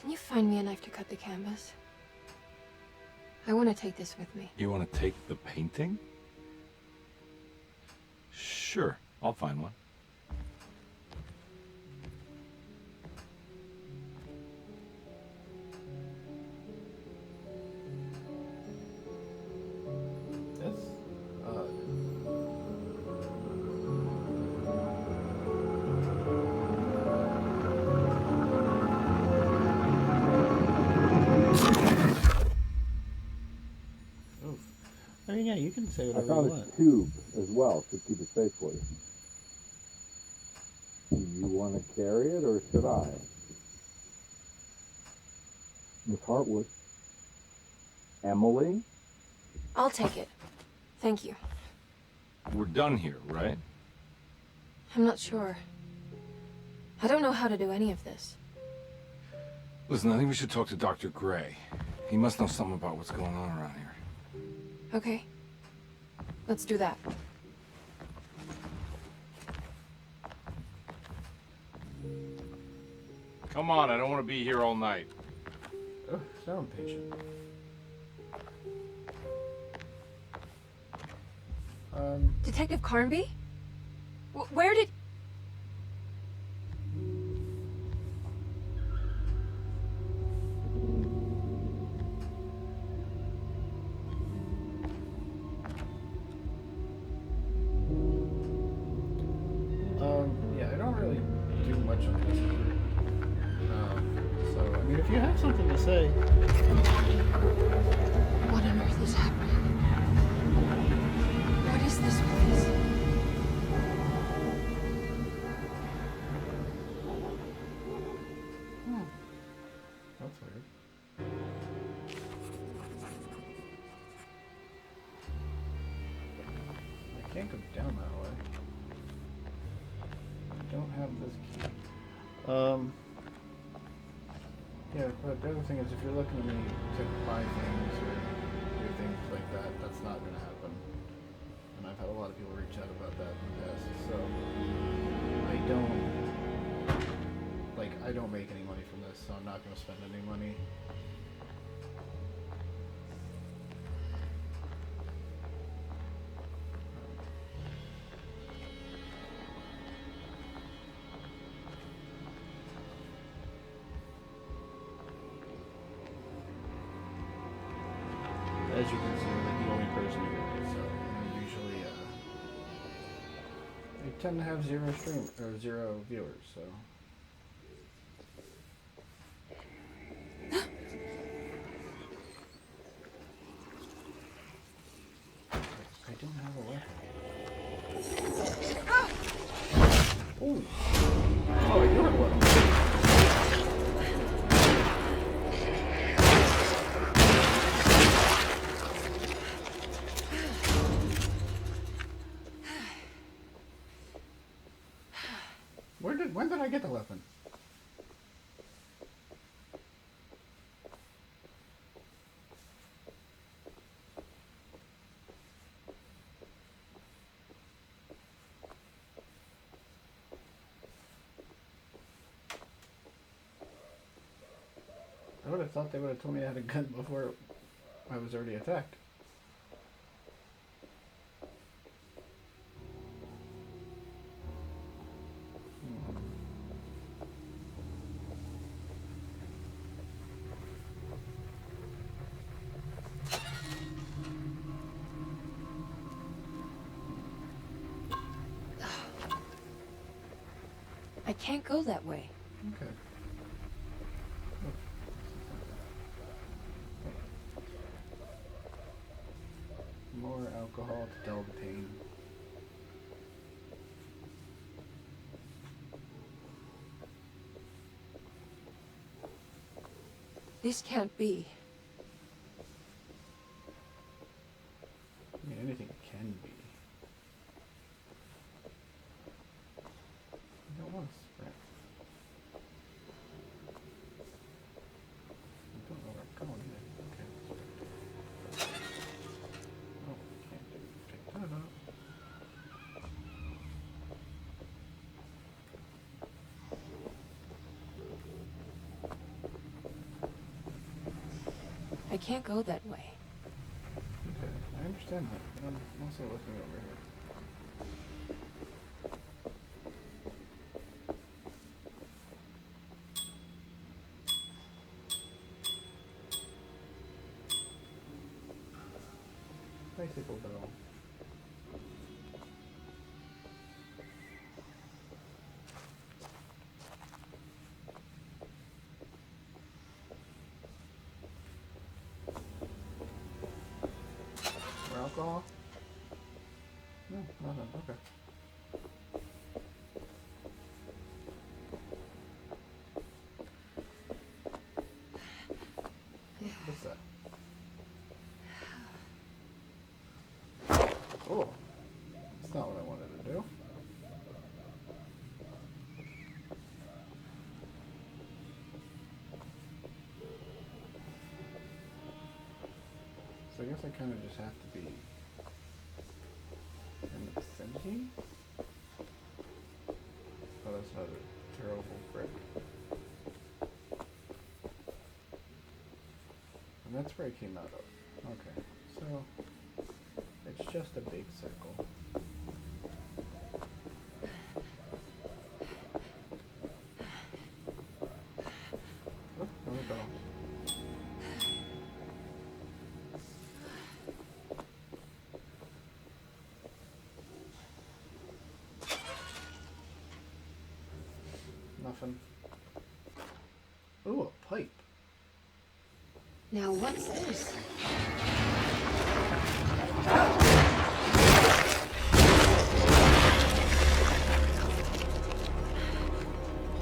Can you find me a knife to cut the canvas? I want to take this with me. You want to take the painting? Sure, I'll find one. That's odd. Oof. I mean, yeah, you can say I whatever found you a want. tube as well to keep it safe for you. Do you want to carry it or should I? Miss Hartwood? Emily? I'll take it. Thank you. We're done here, right? I'm not sure. I don't know how to do any of this. Listen, I think we should talk to Dr. Gray. He must know something about what's going on around here. Okay. Let's do that. Come on, I don't want to be here all night. Oh, sound patient. Detective Carnby? Where did... Yeah, I don't really do much on this. So, I mean, if you have something to say, What on earth is happening? What is this place? that's weird. I can't go down that way. I don't have this key. Yeah, but the other thing is if you're looking at me to buy things or do things like that, that's not going to happen. And I've had a lot of people reach out about that in the past. So I don't make any money from this, so I'm not going to spend any money. As you can see, I'm like the only person here, so I'm usually I tend to have zero viewers, so. I don't have a weapon. Ooh. Oh, I do have a weapon. When did I get the weapon? I would have thought they would have told me I had a gun before I was already attacked. I can't go that way. Okay. More alcohol to dull the pain. This can't be. I mean, anything can be. I don't want to sprint. I don't know where I'm going either. Okay. Oh, can't pick that up. I can't go that way. Okay, I understand that, but I'm also looking over here. Bicycle bell. More alcohol? No, nothing. Okay. What's that? Oh, that's not what I wanted to do. So I guess I kind of just have to be in the vicinity. Oh, that's another terrible brick. And that's where I came out of. Okay, so it's just a big circle. Oh, another bell. Nothing. Ooh, a pipe. Now what's this?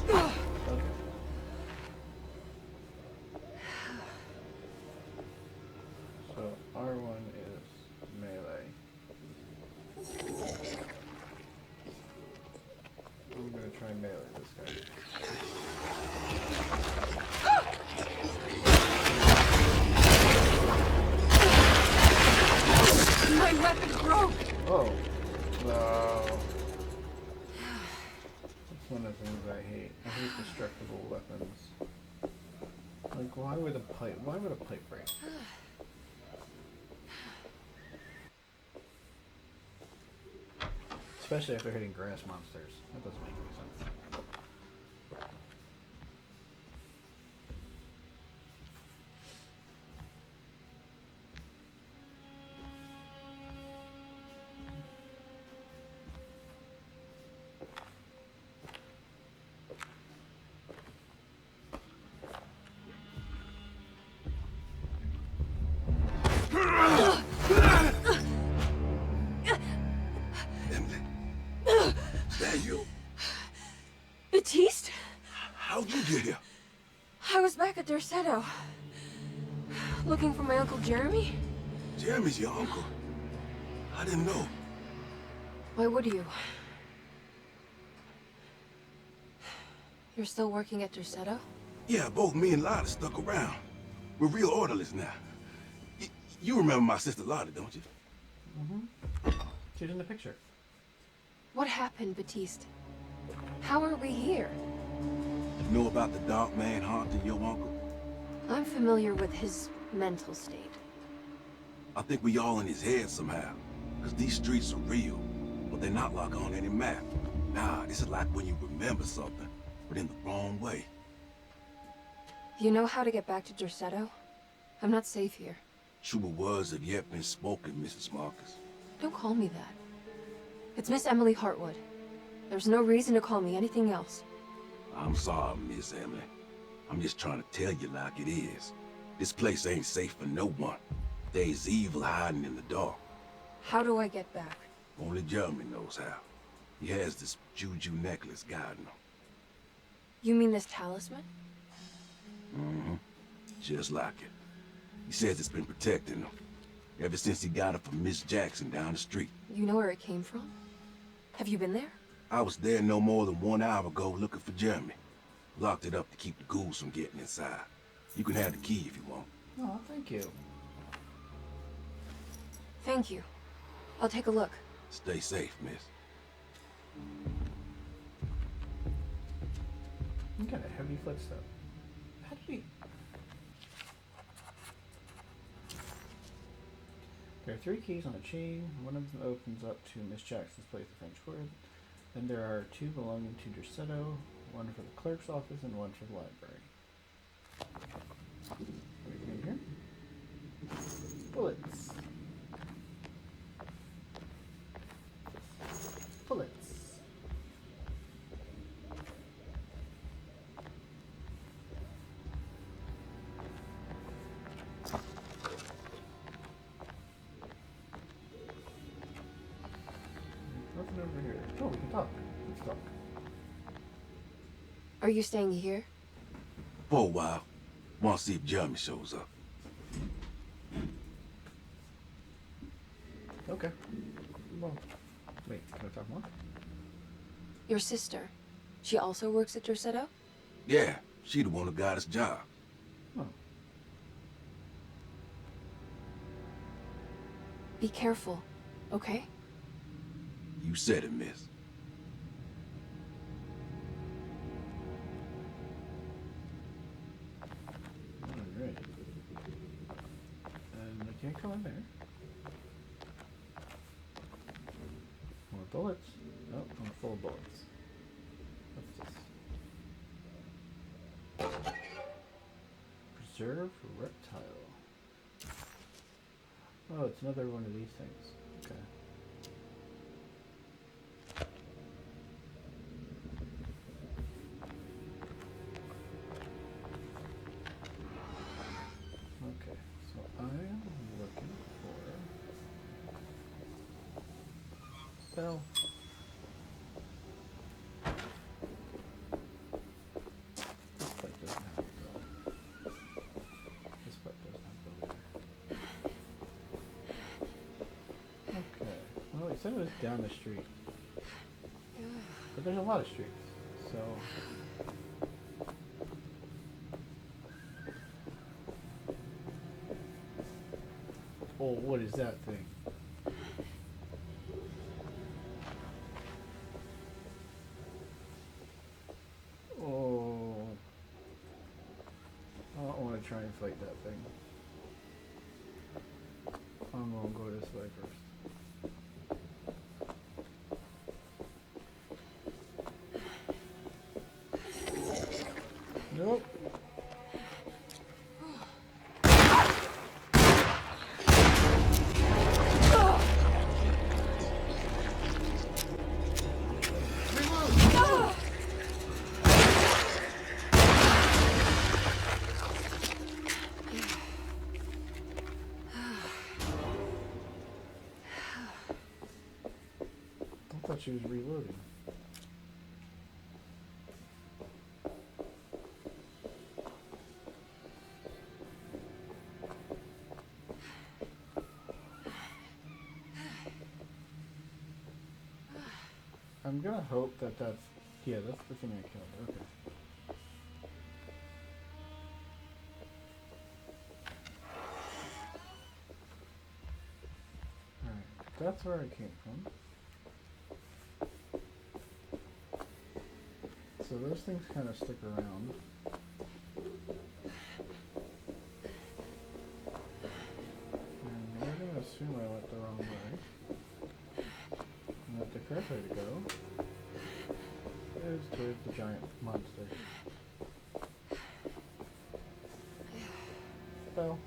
Okay. So R1 is melee. I'm gonna try melee this guy. My weapon broke! Oh, no. That's one of the things I hate. I hate destructible weapons. Like, why would a pipe break? Especially after hitting grass monsters. That doesn't make any sense. Is that you? Baptiste? How'd you get here? I was back at Derceto. Looking for my Uncle Jeremy? Jeremy's your uncle. I didn't know. Why would you? You're still working at Derceto? Yeah, both me and Lotta stuck around. We're real orderlies now. You remember my sister Lotta, don't you? She's in the picture. What happened, Baptiste? How are we here? You know about the dark man haunting your uncle? I'm familiar with his mental state. I think we all in his head somehow. Because these streets are real, but they're not like on any map. Nah, this is like when you remember something, but in the wrong way. You know how to get back to Derceto? I'm not safe here. Truer words have yet been spoken, Mrs. Marcus. Don't call me that. It's Miss Emily Hartwood. There's no reason to call me anything else. I'm sorry, Miss Emily. I'm just trying to tell you like it is. This place ain't safe for no one. There's evil hiding in the dark. How do I get back? Only Jeremy knows how. He has this juju necklace guiding him. You mean this talisman? Mm-hmm. Just like it. He says it's been protecting him ever since he got it from Miss Jackson down the street. You know where it came from? Have you been there? I was there no more than 1 hour ago looking for Jeremy. Locked it up to keep the ghouls from getting inside. You can have the key if you want. Oh, thank you. Thank you. I'll take a look. Stay safe, miss. You got a heavy footstep. How did he... There are 3 keys on a chain. One of them opens up to Miss Jackson's place at French Court. Then there are 2 belonging to Dersetto, one for the clerk's office and one for the library. Anything in here? Bullets. Bullets. Nothing over here. Oh, we can talk. Let's talk. Are you staying here? For a while. Want to see if Jeremy shows up. Okay. Well, wait, can I talk more? Your sister. She also works at Dersetto? Yeah, she the one who got his job. Oh. Be careful, okay? You said it, miss. Alright. And I can't go in there. More bullets. Oh, I'm full of bullets. What's this? Preserve reptile. Oh, it's another one of these things. Okay. Okay, so I am looking for bell. This part doesn't have a bell. This part doesn't have a bell either. Okay. Well, it said it was down the street. But there's a lot of streets, so... Oh, what is that thing? Oh... I don't want to try and fight that thing. I'm gonna go this way first. Nope. I thought she was reloading. I'm gonna hope that that's... Yeah, that's the thing I killed. Okay. Alright, that's where I came from. So those things kind of stick around. And we're gonna assume I went the wrong way. And that the correct way to go is towards the giant monster. Bell.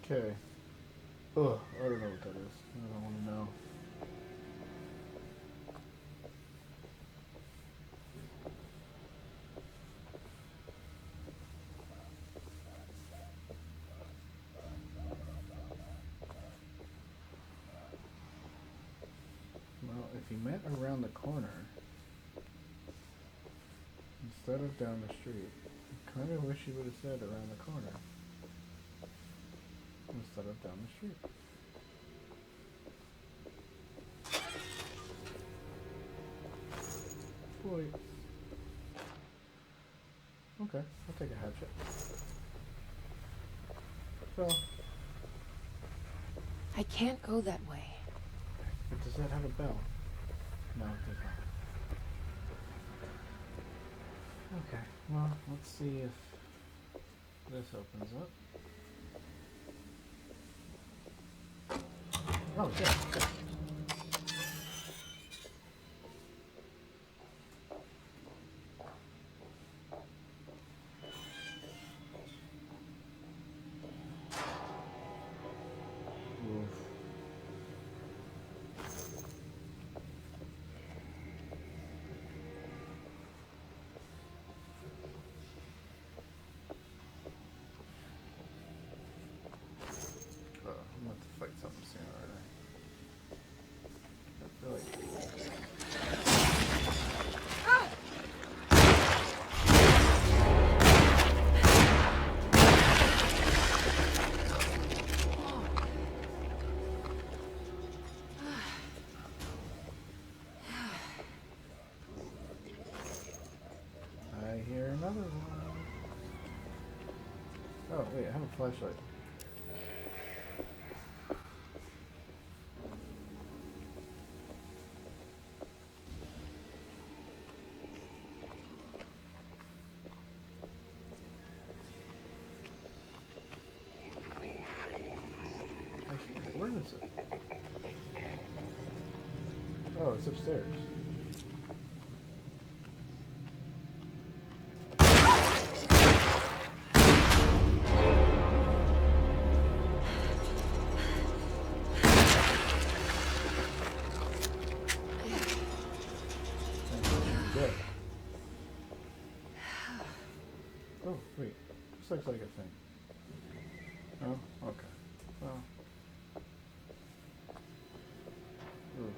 Okay. Ugh, I don't know what that is. I don't want to know. Well, if he meant around the corner instead of down the street, I kind of wish he would have said around the corner instead of down the street. Boy. Okay, I'll take a hatchet. So, I can't go that way. but does that have a bell? No, it does not. Okay, well, let's see if this opens up. Oh, yeah, okay. Oof. I'm going to fight something soon, aren't I? I feel like... I hear another one. Oh, wait, I have a flashlight. Where is it? Oh, it's upstairs. Good. Oh, wait. This looks like a thing. Oh, okay. Well. Oof.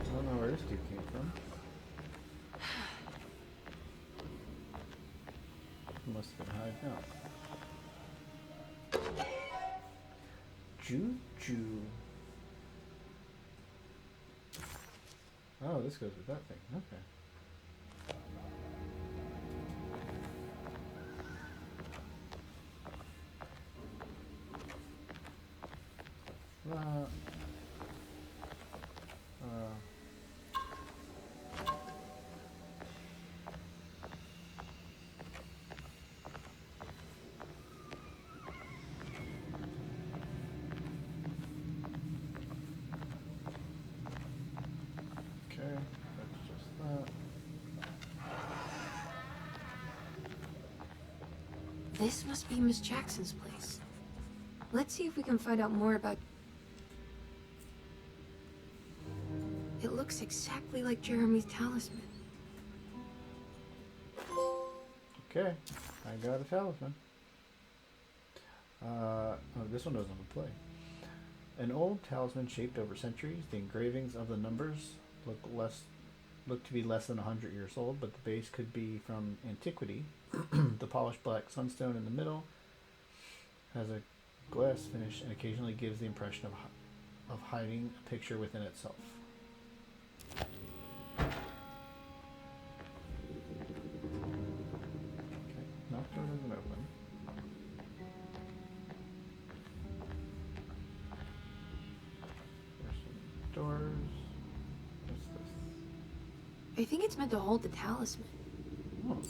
I don't know where this dude came from. He must have been hiding out. Juju. Oh, this goes with that thing. Okay. Okay, that's just that. This must be Miss Jackson's place. Let's see if we can find out more about... It looks exactly like Jeremy's talisman. Okay, I got a talisman. Oh, this one doesn't have a play. An old talisman shaped over centuries. The engravings of the numbers look to be less than 100 years old, but the base could be from antiquity. The polished black sunstone in the middle has a glass finish and occasionally gives the impression of hiding a picture within itself. Okay, knock door doesn't open. There's some doors. What's this? I think it's meant to hold the talisman. Oh.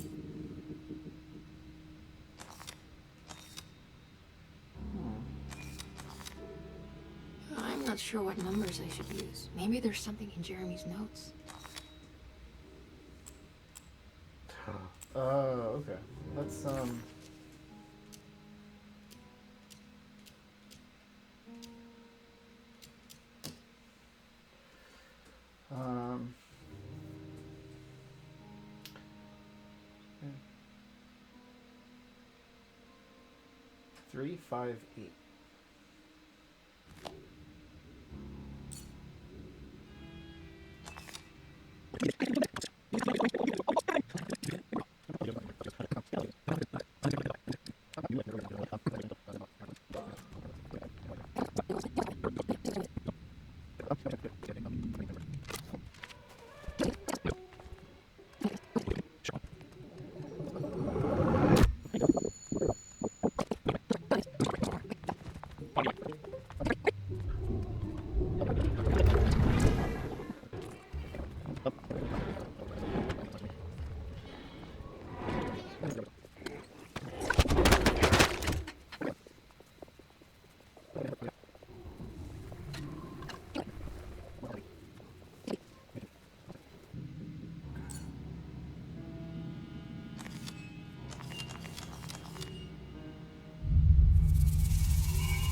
I'm not sure what numbers I should use. Maybe there's something in Jeremy's notes. Okay. Let's, 358.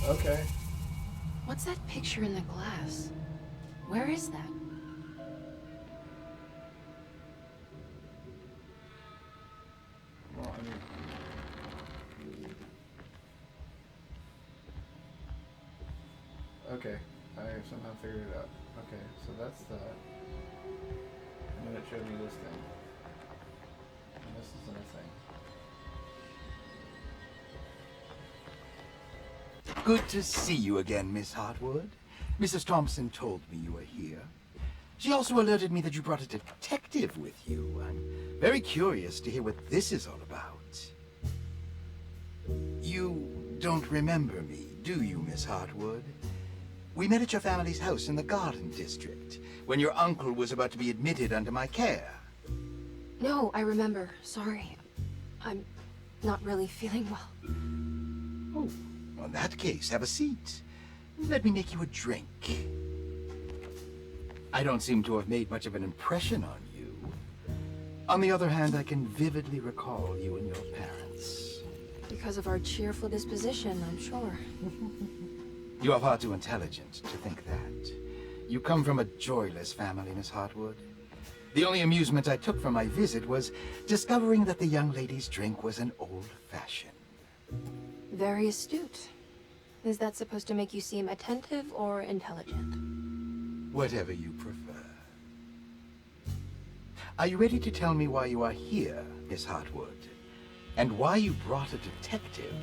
Okay. What's that picture in the glass? Where is that? Well, I mean... Okay, I somehow figured it out. Okay, so that's that. And then it showed me this thing. And this isn't a thing. Good to see you again, Miss Hartwood. Mrs. Thompson told me you were here. She also alerted me that you brought a detective with you. I'm very curious to hear what this is all about. You don't remember me, do you, Miss Hartwood? We met at your family's house in the Garden District, when your uncle was about to be admitted under my care. No, I remember. Sorry. I'm not really feeling well. Oh, well, in that case, have a seat. Let me make you a drink. I don't seem to have made much of an impression on you. On the other hand, I can vividly recall you and your parents. Because of our cheerful disposition, I'm sure. You are far too intelligent to think that. You come from a joyless family, Miss Hartwood. The only amusement I took from my visit was discovering that the young lady's drink was an old-fashioned. Very astute. Is that supposed to make you seem attentive or intelligent? Whatever you prefer. Are you ready to tell me why you are here, Miss Hartwood? And why you brought a detective?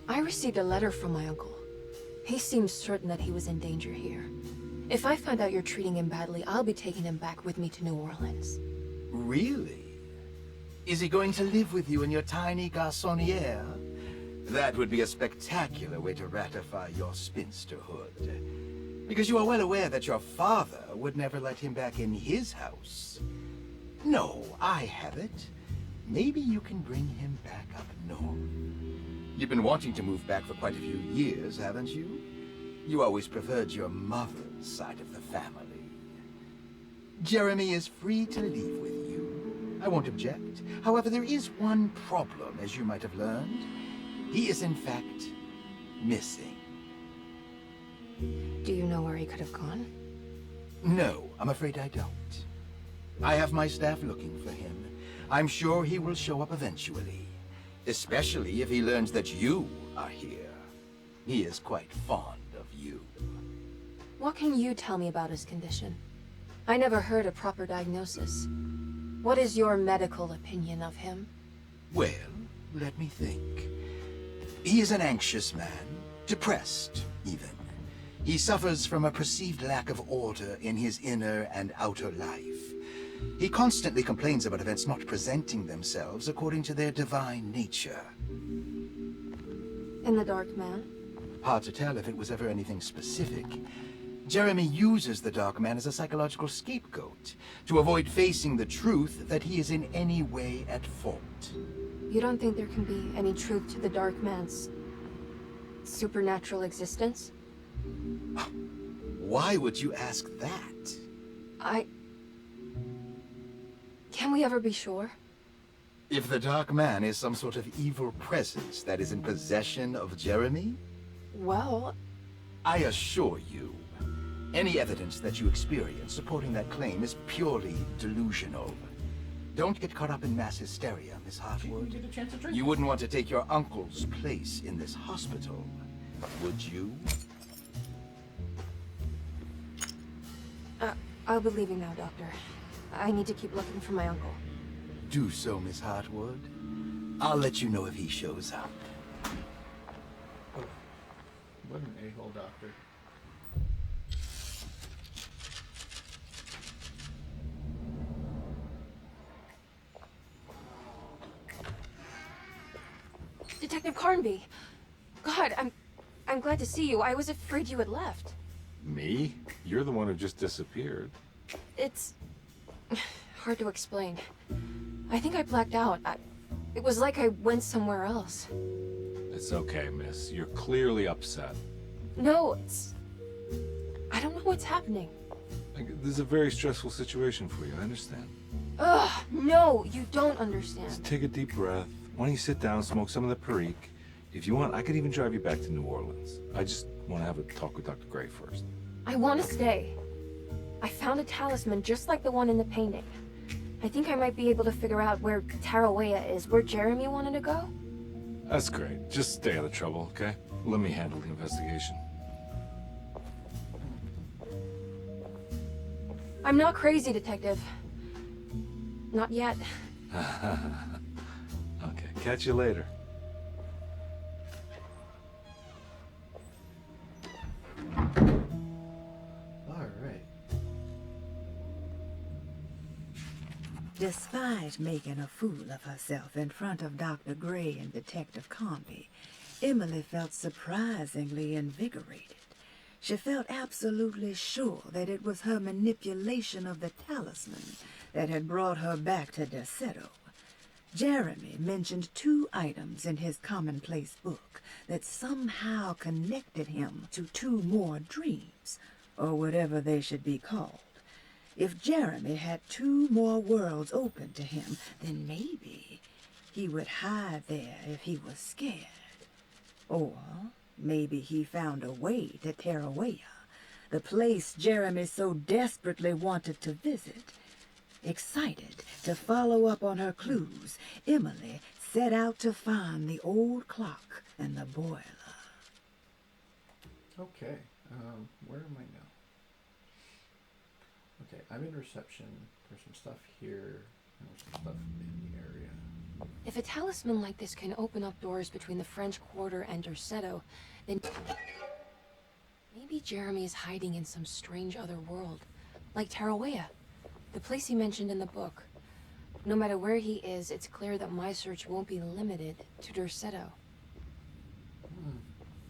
I received a letter from my uncle. He seems certain that he was in danger here. If I find out you're treating him badly, I'll be taking him back with me to New Orleans. Really? Is he going to live with you in your tiny garçonniere? That would be a spectacular way to ratify your spinsterhood. Because you are well aware that your father would never let him back in his house. No, I have it. Maybe you can bring him back up north. You've been wanting to move back for quite a few years, haven't you? You always preferred your mother's side of the family. Jeremy is free to leave with you. I won't object. However, there is one problem, as you might have learned. He is, in fact, missing. Do you know where he could have gone? No, I'm afraid I don't. I have my staff looking for him. I'm sure he will show up eventually. Especially if he learns that you are here. He is quite fond of you. What can you tell me about his condition? I never heard a proper diagnosis. What is your medical opinion of him? Well, let me think. He is an anxious man, depressed, even. He suffers from a perceived lack of order in his inner and outer life. He constantly complains about events not presenting themselves according to their divine nature. And the Dark Man? Hard to tell if it was ever anything specific. Jeremy uses the Dark Man as a psychological scapegoat to avoid facing the truth that he is in any way at fault. You don't think there can be any truth to the Dark Man's supernatural existence? Why would you ask that? Can we ever be sure? If the Dark Man is some sort of evil presence that is in possession of Jeremy, Well, I assure you, any evidence that you experience supporting that claim is purely delusional. Don't get caught up in mass hysteria, Miss She didn't Hartwood. get a chance to drink. You wouldn't want to take your uncle's place in this hospital, would you? I'll be leaving now, Doctor. I need to keep looking for my uncle. Do so, Miss Hartwood. I'll let you know if he shows up. What an a-hole doctor. Detective Carnby! God, I'm glad to see you. I was afraid you had left. Me? You're the one who just disappeared. It's hard to explain. I think I blacked out. It was like I went somewhere else. It's okay, miss. You're clearly upset. No, I don't know what's happening. This is a very stressful situation for you, I understand. Ugh, no, you don't understand. Just take a deep breath. Why don't you sit down, smoke some of the Perique? If you want, I could even drive you back to New Orleans. I just want to have a talk with Dr. Gray first. I want to stay. I found a talisman just like the one in the painting. I think I might be able to figure out where Tarawea is, where Jeremy wanted to go. That's great. Just stay out of trouble, okay? Let me handle the investigation. I'm not crazy, Detective. Not yet. Okay, catch you later. Alright. Despite making a fool of herself in front of Dr. Gray and Detective Carnby, Emily felt surprisingly invigorated. She felt absolutely sure that it was her manipulation of the talisman that had brought her back to Derceto. Jeremy mentioned 2 items in his commonplace book that somehow connected him to 2 more dreams, or whatever they should be called. If Jeremy had 2 more worlds open to him, then maybe he would hide there if he was scared. Or maybe he found a way to Tarawea, the place Jeremy so desperately wanted to visit. Excited to follow up on her clues, Emily set out to find the old clock and the boiler. Okay. Where am I now? Okay, I'm in reception. There's some stuff here. And there's some stuff in the area. If a talisman like this can open up doors between the French Quarter and Derceto, then maybe Jeremy is hiding in some strange other world, like Tarawea, the place he mentioned in the book. No matter where he is, it's clear that my search won't be limited to Derceto.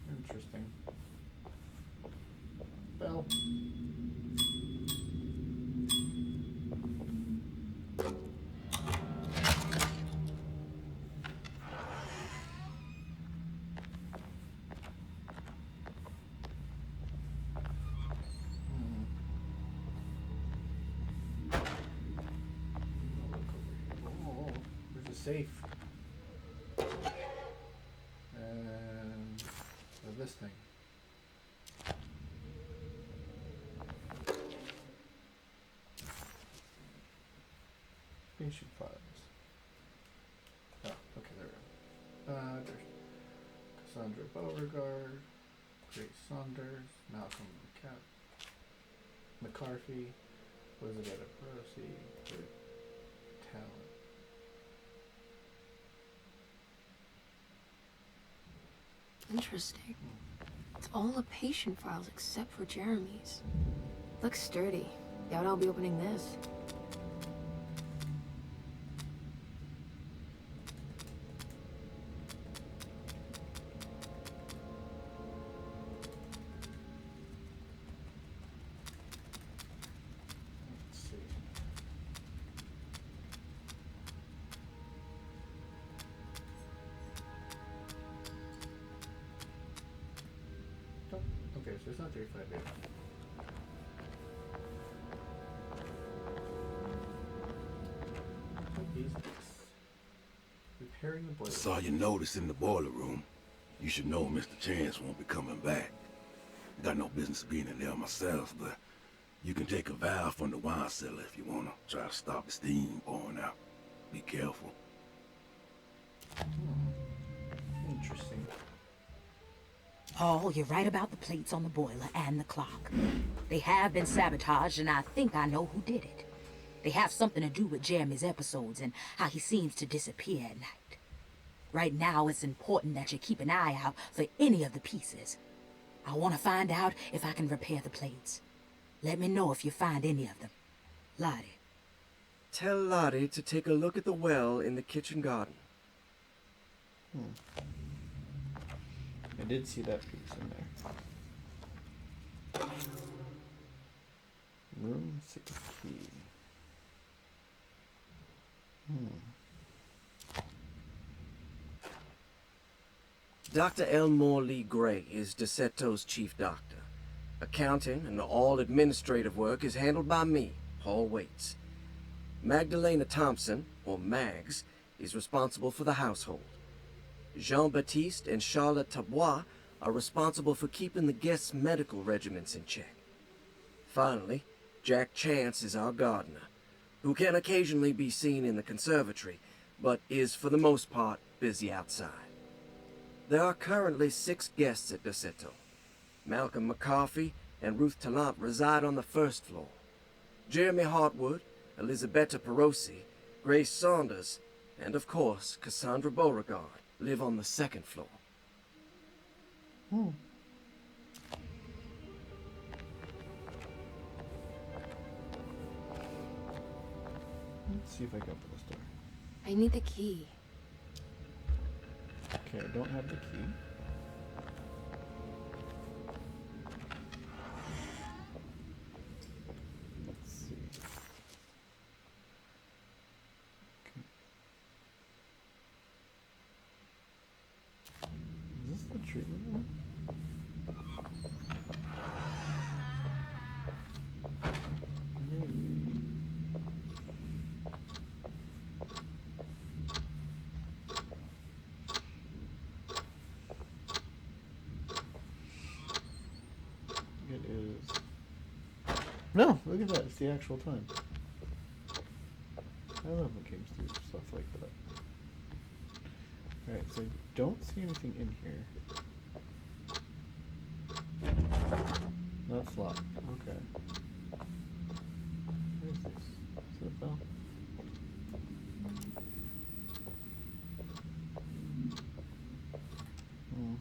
Interesting. Bell. Safe. And this thing. Screenshot files. Oh, okay, there we go. There's Cassandra Beauregard, Grace Saunders, Malcolm McCarthy, Elizabeth Perosi, Good Talent. Interesting. It's all the patient files except for Jeremy's. Looks sturdy. Doubt I'll be opening this. Let's see. Oh, okay, so it's not 35 days. What is this? Repairing the boiler. Saw your notice in the boiler room. You should know Mr. Chance won't be coming back. Got no business being in there myself, but you can take a valve from the wine cellar if you want to try to stop the steam pouring out. Be careful. Interesting. Paul, you're right about the plates on the boiler and the clock. They have been sabotaged, and I think I know who did it. They have something to do with Jeremy's episodes and how he seems to disappear at night. Right now, it's important that you keep an eye out for any of the pieces. I want to find out if I can repair the plates. Let me know if you find any of them. Lottie. Tell Lottie to take a look at the well in the kitchen garden. I did see that piece in there. Room 6 key. Dr. Elmore Lee Gray is DeSeto's chief doctor. Accounting and all administrative work is handled by me, Paul Waits. Magdalena Thompson, or Mags, is responsible for the household. Jean-Baptiste and Charlotte Tabois are responsible for keeping the guests' medical regimens in check. Finally, Jack Chance is our gardener, who can occasionally be seen in the conservatory, but is for the most part busy outside. There are currently 6 guests at DeSeto. Malcolm McCarthy and Ruth Tallant reside on the 1st floor. Jeremy Hartwood, Elisabetta Perosi, Grace Saunders, and of course Cassandra Beauregard live on the 2nd floor. Let's see if I can open this door. I need the key. Okay, I don't have the key. Let's see. Okay. Is this the treatment room? Maybe. It is. No, look at that. It's the actual time. I love when games do stuff like that. Alright, so I don't see anything in here. That's locked. Okay. Where is this? Is it a bell? Hmm.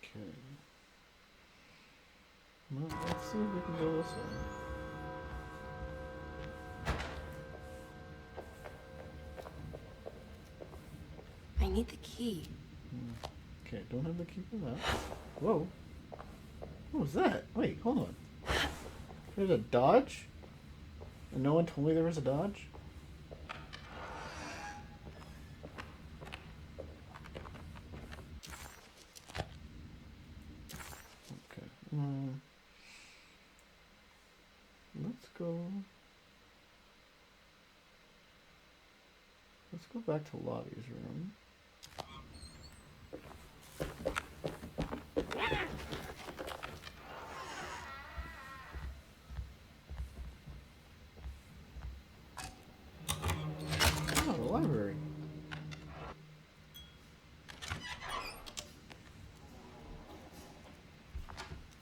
Okay. Well, let's see if we can go this way. I need the key. Okay, don't have the key for that. Whoa. What was that? Wait, hold on. There's a dodge? And no one told me there was a dodge? Okay. Let's go. Let's go back to Lottie's room. Oh, the library.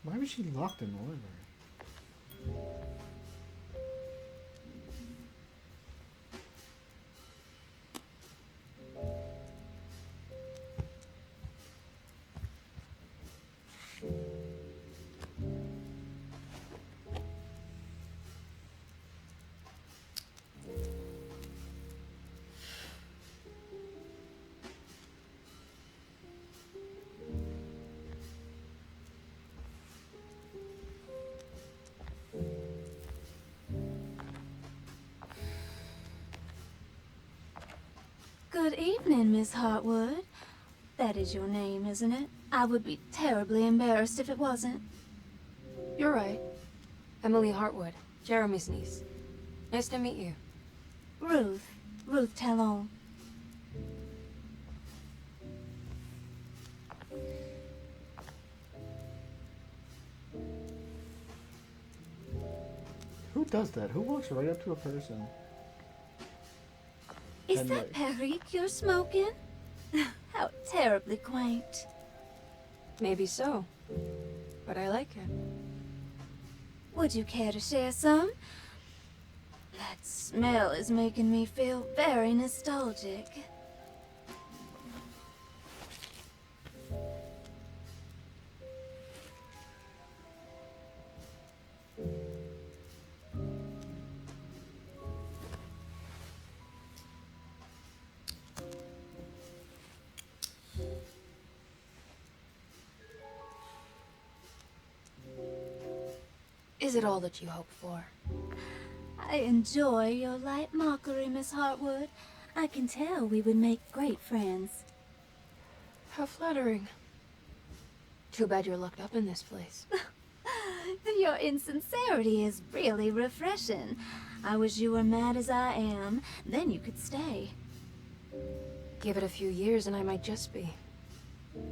Why was she locked in the library? Good evening, Miss Hartwood. That is your name, isn't it? I would be terribly embarrassed if it wasn't. You're right. Emily Hartwood, Jeremy's niece. Nice to meet you. Ruth. Ruth Talon. Who does that? Who walks right up to a person? Is And, that like- Perique you're smoking? How terribly quaint. Maybe so. But I like it. Would you care to share some? That smell is making me feel very nostalgic. Is it all that you hope for? I enjoy your light mockery, Miss Hartwood. I can tell we would make great friends. How flattering. Too bad you're locked up in this place. Your insincerity is really refreshing. I wish you were mad as I am. Then you could stay. Give it a few years and I might just be.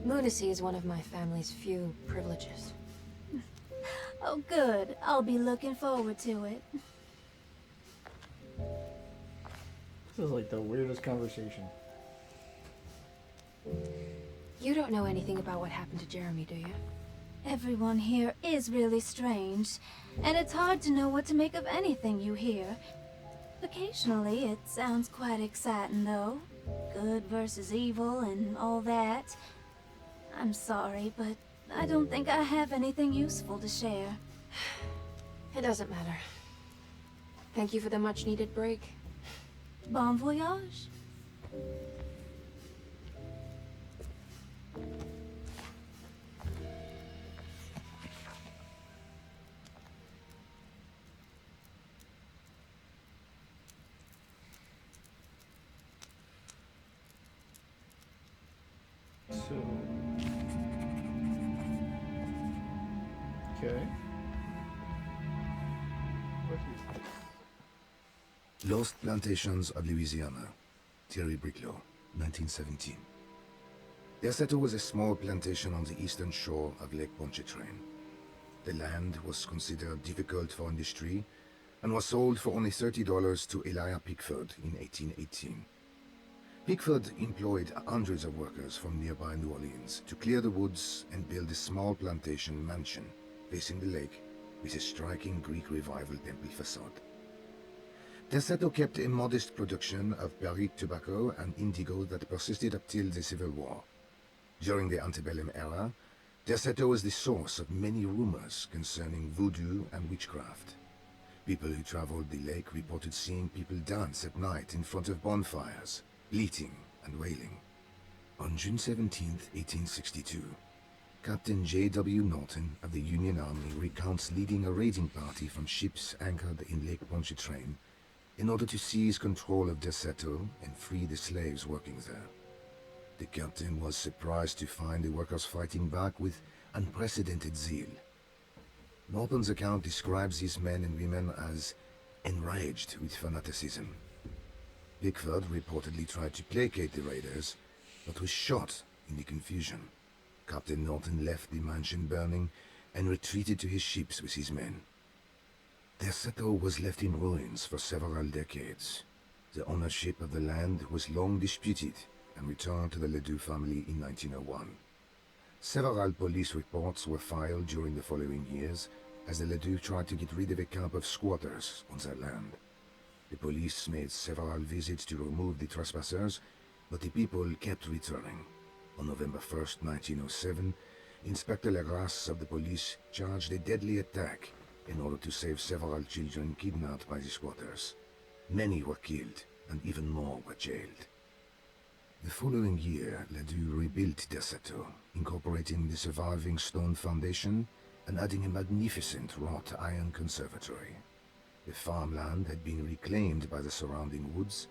Lunacy is one of my family's few privileges. Oh, good. I'll be looking forward to it. This is like the weirdest conversation. You don't know anything about what happened to Jeremy, do you? Everyone here is really strange, and it's hard to know what to make of anything you hear. Occasionally, it sounds quite exciting, though. Good versus evil and all that. I'm sorry, but I don't think I have anything useful to share. It doesn't matter. Thank you for the much-needed break. Bon voyage. So. Okay. What is this? Lost Plantations of Louisiana, Thierry Bricklow, 1917. Derceto was a small plantation on the eastern shore of Lake Pontchartrain. The land was considered difficult for industry and was sold for only $30 to Elijah Pickford in 1818. Pickford employed hundreds of workers from nearby New Orleans to clear the woods and build a small plantation mansion facing the lake with a striking Greek Revival temple facade. Derceto kept a modest production of Perique tobacco and indigo that persisted up till the Civil War. During the antebellum era, Derceto was the source of many rumors concerning voodoo and witchcraft. People who traveled the lake reported seeing people dance at night in front of bonfires, bleating and wailing. On June 17, 1862, Captain J.W. Norton of the Union Army recounts leading a raiding party from ships anchored in Lake Pontchartrain in order to seize control of Derceto and free the slaves working there. The captain was surprised to find the workers fighting back with unprecedented zeal. Norton's account describes these men and women as enraged with fanaticism. Pickford reportedly tried to placate the raiders, but was shot in the confusion. Captain Norton left the mansion burning and retreated to his ships with his men. Derceto was left in ruins for several decades. The ownership of the land was long disputed and returned to the Ledoux family in 1901. Several police reports were filed during the following years as the Ledoux tried to get rid of a camp of squatters on their land. The police made several visits to remove the trespassers, but the people kept returning. On November 1st, 1907, Inspector Legrasse of the police charged a deadly attack in order to save several children kidnapped by the squatters. Many were killed, and even more were jailed. The following year, Ledoux rebuilt Derceto, incorporating the surviving stone foundation and adding a magnificent wrought iron conservatory. The farmland had been reclaimed by the surrounding woods,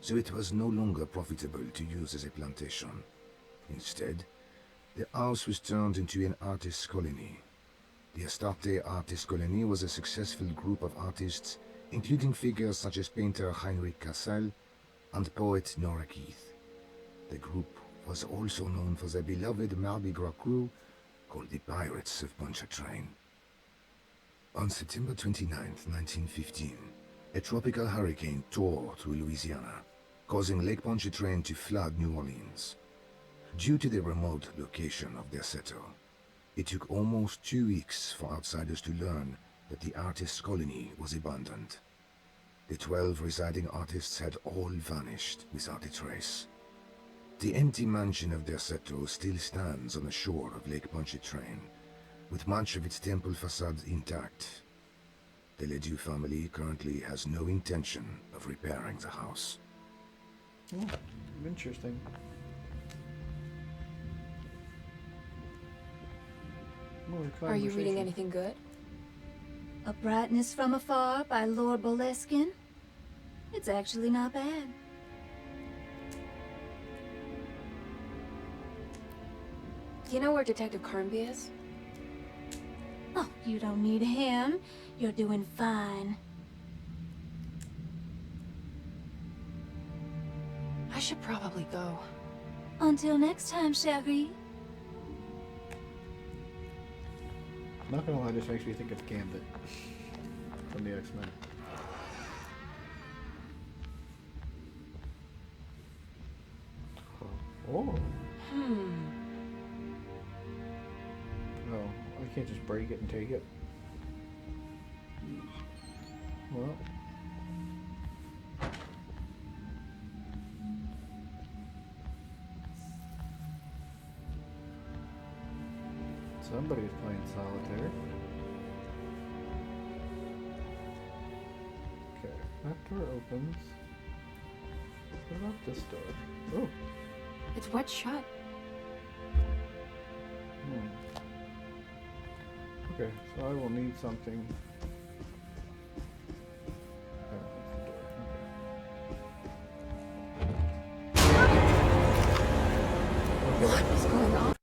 so it was no longer profitable to use as a plantation. Instead, the house was turned into an artist's colony. The Astarte Artist Colony was a successful group of artists including figures such as painter Heinrich Cassel and poet Nora Keith. The group was also known for their beloved Mardi Gras crew called the Pirates of Pontchartrain. On September 29, 1915, a tropical hurricane tore through Louisiana, causing Lake Pontchartrain to flood New Orleans. Due to the remote location of their settle, it took almost 2 weeks for outsiders to learn that the artists' colony was abandoned. The 12 residing artists had all vanished without a trace. The empty mansion of their settle still stands on the shore of Lake Pontchartrain, with much of its temple facade intact. The Ledoux family currently has no intention of repairing the house. Interesting. Are you reading anything good? A Brightness from Afar by Lord Boleskine. It's actually not bad. Do you know where Detective Carnby is? Oh, you don't need him. You're doing fine. I should probably go. Until next time, Cherie. Not gonna lie, this makes me think of Gambit from the X-Men. Oh. Oh, I can't just break it and take it. Well. Somebody's playing solitaire. Okay, that door opens. What about this door? Oh. It's wet shut. Okay, so I will need something. What is going on?